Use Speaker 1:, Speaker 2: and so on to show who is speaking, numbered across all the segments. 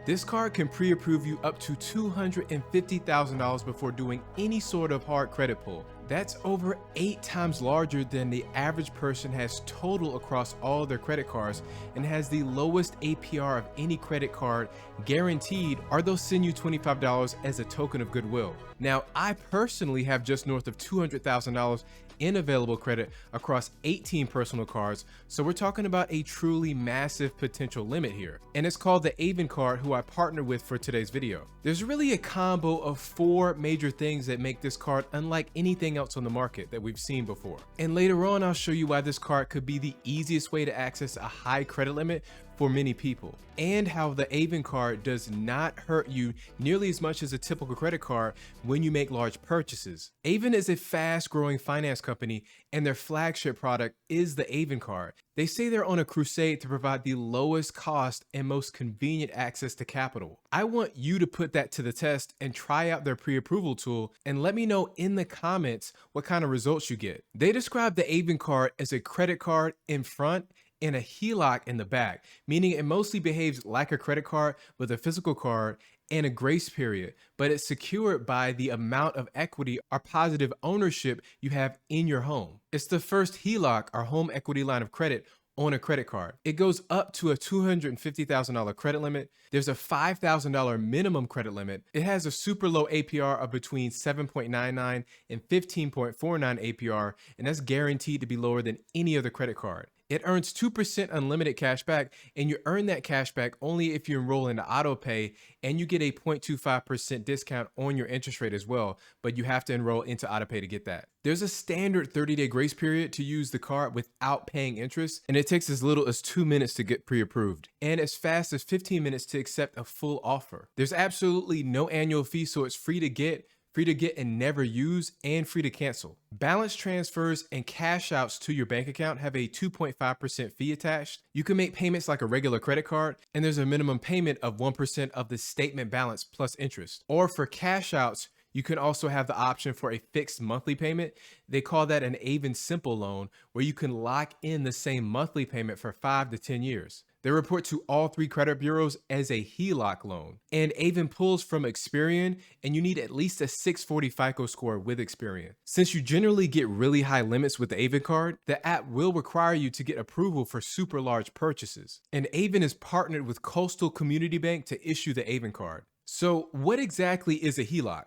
Speaker 1: This card can pre-approve you up to $250,000 before doing any sort of hard credit pull. That's over 8 times larger than the average person has total across all their credit cards and has the lowest APR of any credit card guaranteed, or they'll send you $25 as a token of goodwill. Now, I personally have just north of $200,000 in available credit across 18 personal cards, so we're talking about a truly massive potential limit here. And it's called the Aven Card, who I partnered with for today's video. There's really a combo of 4 major things that make this card unlike anything else on the market that we've seen before. And later on, I'll show you why this card could be the easiest way to access a high credit limit for many people, and how the Aven Card does not hurt you nearly as much as a typical credit card when you make large purchases. Aven is a fast-growing finance company, and their flagship product is the Aven Card. They say they're on a crusade to provide the lowest cost and most convenient access to capital. I want you to put that to the test and try out their pre-approval tool, and let me know in the comments what kind of results you get. They describe the Aven Card as a credit card in front and a HELOC in the back, meaning it mostly behaves like a credit card with a physical card and a grace period, but it's secured by the amount of equity or positive ownership you have in your home. It's the first HELOC, or home equity line of credit, on a credit card. It goes up to a $250,000 credit limit. There's a $5,000 minimum credit limit. It has a super low APR of between 7.99 and 15.49 APR, and that's guaranteed to be lower than any other credit card. It earns 2% unlimited cash back, and you earn that cash back only if you enroll into auto pay, and you get a 0.25% discount on your interest rate as well, but you have to enroll into auto pay to get that. There's a standard 30-day grace period to use the card without paying interest, and it takes as little as 2 minutes to get pre-approved, and as fast as 15 minutes to accept a full offer. There's absolutely no annual fee, so it's free to get and never use, and free to cancel. Balance transfers and cash outs to your bank account have a 2.5% fee attached. You can make payments like a regular credit card, and there's a minimum payment of 1% of the statement balance plus interest. Or for cash outs, you can also have the option for a fixed monthly payment. They call that an Aven Simple Loan, where you can lock in the same monthly payment for 5 to 10 years. They report to all 3 credit bureaus as a HELOC loan. And Aven pulls from Experian, and you need at least a 640 FICO score with Experian. Since you generally get really high limits with the Aven Card, the app will require you to get approval for super large purchases. And Aven is partnered with Coastal Community Bank to issue the Aven Card. So what exactly is a HELOC?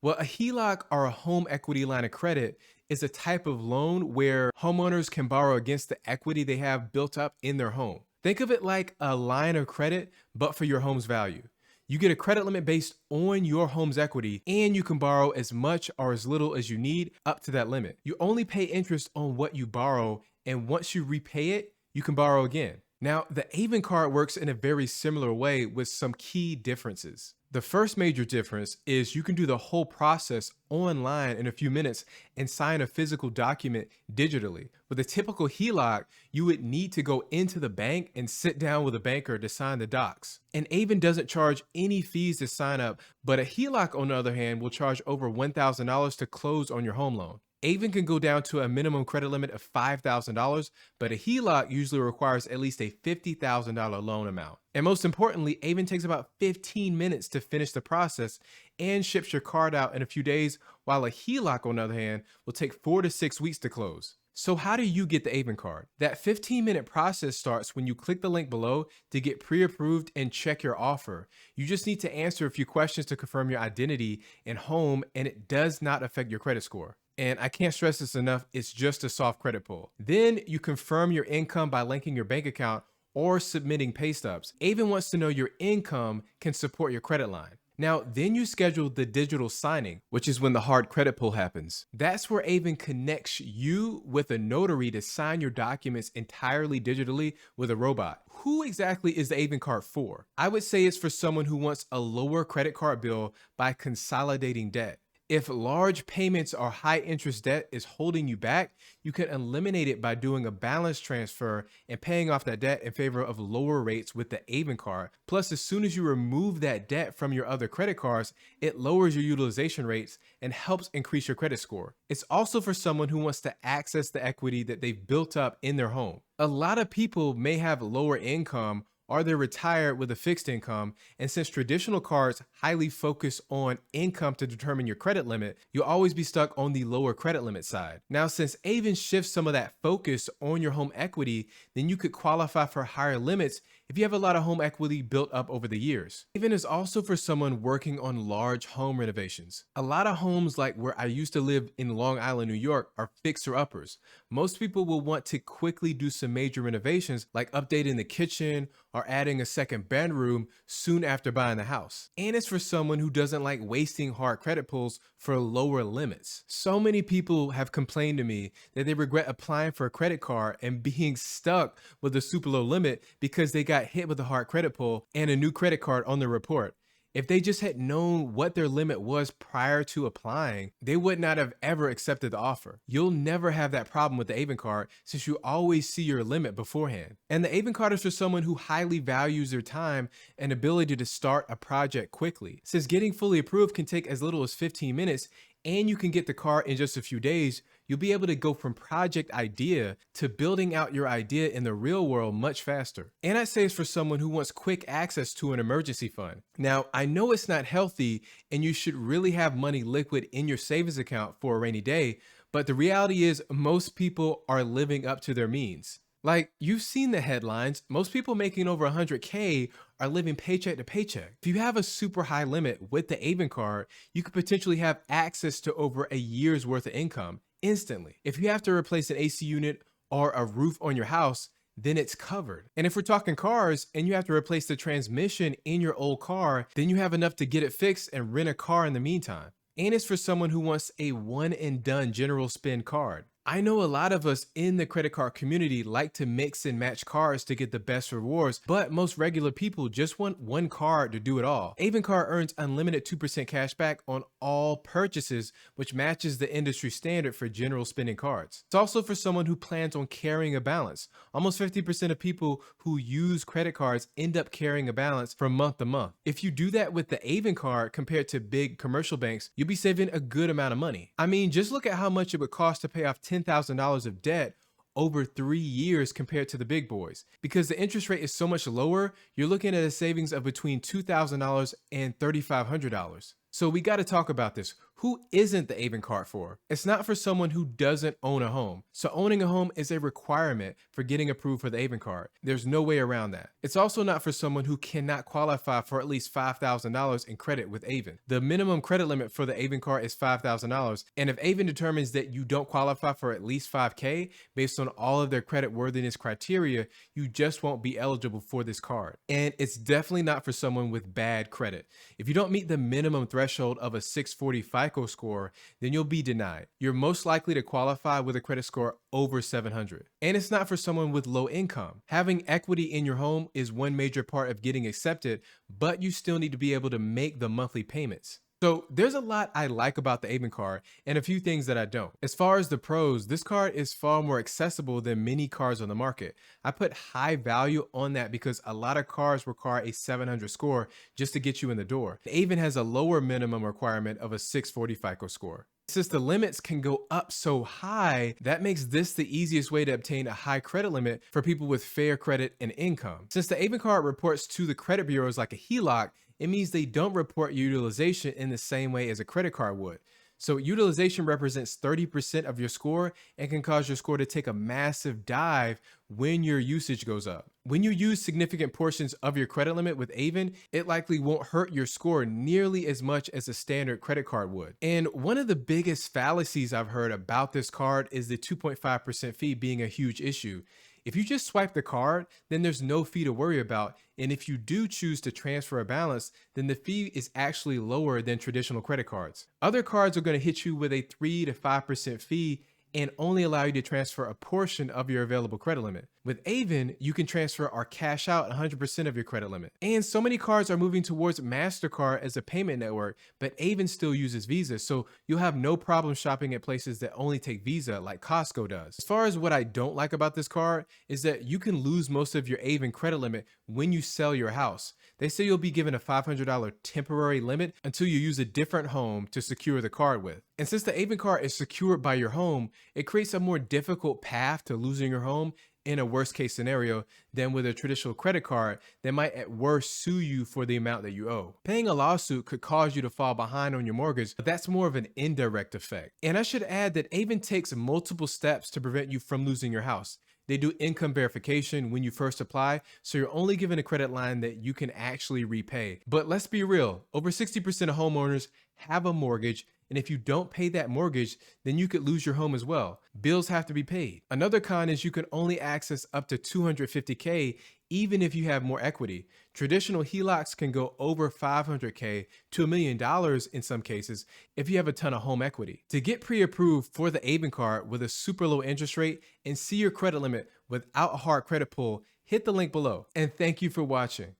Speaker 1: Well, a HELOC, or a home equity line of credit, is a type of loan where homeowners can borrow against the equity they have built up in their home. Think of it like a line of credit, but for your home's value. You get a credit limit based on your home's equity, and you can borrow as much or as little as you need up to that limit. You only pay interest on what you borrow, and once you repay it, you can borrow again. Now, the Aven Card works in a very similar way with some key differences. The first major difference is you can do the whole process online in a few minutes and sign a physical document digitally. With a typical HELOC, you would need to go into the bank and sit down with a banker to sign the docs. And Aven doesn't charge any fees to sign up, but a HELOC, on the other hand, will charge over $1,000 to close on your home loan. Aven can go down to a minimum credit limit of $5,000, but a HELOC usually requires at least a $50,000 loan amount. And most importantly, Aven takes about 15 minutes to finish the process and ships your card out in a few days, while a HELOC, on the other hand, will take 4 to 6 weeks to close. So how do you get the Aven Card? That 15-minute process starts when you click the link below to get pre-approved and check your offer. You just need to answer a few questions to confirm your identity and home, and it does not affect your credit score. And I can't stress this enough, it's just a soft credit pull. Then you confirm your income by linking your bank account or submitting pay stubs. Aven wants to know your income can support your credit line. Now, then you schedule the digital signing, which is when the hard credit pull happens. That's where Aven connects you with a notary to sign your documents entirely digitally with a robot. Who exactly is the Aven Card for? I would say it's for someone who wants a lower credit card bill by consolidating debt. If large payments or high interest debt is holding you back, you can eliminate it by doing a balance transfer and paying off that debt in favor of lower rates with the Aven Card. Plus, as soon as you remove that debt from your other credit cards, it lowers your utilization rates and helps increase your credit score. It's also for someone who wants to access the equity that they've built up in their home. A lot of people may have lower income or they're retired with a fixed income. And since traditional cards highly focus on income to determine your credit limit, you'll always be stuck on the lower credit limit side. Now, since Aven shifts some of that focus on your home equity, then you could qualify for higher limits if you have a lot of home equity built up over the years. Aven is also for someone working on large home renovations. A lot of homes like where I used to live in Long Island, New York are fixer-uppers. Most people will want to quickly do some major renovations like updating the kitchen or adding a second bedroom soon after buying the house. And it's for someone who doesn't like wasting hard credit pulls for lower limits. So many people have complained to me that they regret applying for a credit card and being stuck with a super low limit because they got hit with a hard credit pull and a new credit card on the report. If they just had known what their limit was prior to applying, they would not have ever accepted the offer. You'll never have that problem with the Aven Card since you always see your limit beforehand. And the Aven Card is for someone who highly values their time and ability to start a project quickly. Since getting fully approved can take as little as 15 minutes, and you can get the car in just a few days, you'll be able to go from project idea to building out your idea in the real world much faster. And I'd say it's for someone who wants quick access to an emergency fund. Now, I know it's not healthy and you should really have money liquid in your savings account for a rainy day, but the reality is most people are living up to their means. Like, you've seen the headlines, most people making over 100K are living paycheck to paycheck. If you have a super high limit with the Aven Card, you could potentially have access to over a year's worth of income instantly. If you have to replace an AC unit or a roof on your house, then it's covered. And if we're talking cars and you have to replace the transmission in your old car, then you have enough to get it fixed and rent a car in the meantime. And it's for someone who wants a one and done general spend card. I know a lot of us in the credit card community like to mix and match cards to get the best rewards, but most regular people just want one card to do it all. Aven Card earns unlimited 2% cash back on all purchases, which matches the industry standard for general spending cards. It's also for someone who plans on carrying a balance. Almost 50% of people who use credit cards end up carrying a balance from month to month. If you do that with the Aven Card compared to big commercial banks, you'll be saving a good amount of money. I mean, just look at how much it would cost to pay off $10,000 of debt over 3 years compared to the big boys. Because the interest rate is so much lower, you're looking at a savings of between $2,000 and $3,500. So we got to talk about this. Who isn't the Aven Card for? It's not for someone who doesn't own a home. So owning a home is a requirement for getting approved for the Aven Card. There's no way around that. It's also not for someone who cannot qualify for at least $5,000 in credit with Aven. The minimum credit limit for the Aven Card is $5,000. And if Aven determines that you don't qualify for at least $5K based on all of their credit worthiness criteria, you just won't be eligible for this card. And it's definitely not for someone with bad credit. If you don't meet the minimum threshold of a 640 FICO score, then you'll be denied. You're most likely to qualify with a credit score over 700. And it's not for someone with low income. Having equity in your home is one major part of getting accepted, but you still need to be able to make the monthly payments. So there's a lot I like about the Aven Card and a few things that I don't. As far as the pros, this card is far more accessible than many cards on the market. I put high value on that because a lot of cards require a 700 score just to get you in the door. Aven has a lower minimum requirement of a 640 FICO score. Since the limits can go up so high, that makes this the easiest way to obtain a high credit limit for people with fair credit and income. Since the Aven Card reports to the credit bureaus like a HELOC, it means they don't report utilization in the same way as a credit card would. So utilization represents 30% of your score and can cause your score to take a massive dive when your usage goes up. When you use significant portions of your credit limit with Aven, it likely won't hurt your score nearly as much as a standard credit card would. And one of the biggest fallacies I've heard about this card is the 2.5% fee being a huge issue. If you just swipe the card, then there's no fee to worry about. And if you do choose to transfer a balance, then the fee is actually lower than traditional credit cards. Other cards are going to hit you with a 3 to 5% fee and only allow you to transfer a portion of your available credit limit. With Aven, you can transfer or cash out 100% of your credit limit. And so many cards are moving towards MasterCard as a payment network, but Aven still uses Visa, so you'll have no problem shopping at places that only take Visa like Costco does. As far as what I don't like about this card is that you can lose most of your Aven credit limit when you sell your house. They say you'll be given a $500 temporary limit until you use a different home to secure the card with. And since the Aven Card is secured by your home, it creates a more difficult path to losing your home in a worst case scenario than with a traditional credit card that might at worst sue you for the amount that you owe. Paying a lawsuit could cause you to fall behind on your mortgage, but that's more of an indirect effect. And I should add that Aven takes multiple steps to prevent you from losing your house. They do income verification when you first apply, so you're only given a credit line that you can actually repay. But let's be real, over 60% of homeowners have a mortgage, and if you don't pay that mortgage, then you could lose your home as well. Bills have to be paid. Another con is you can only access up to $250K even if you have more equity. Traditional HELOCs can go over $500K to $1 million in some cases if you have a ton of home equity. To get pre-approved for the Aven Card with a super low interest rate and see your credit limit without a hard credit pull, hit the link below. And thank you for watching.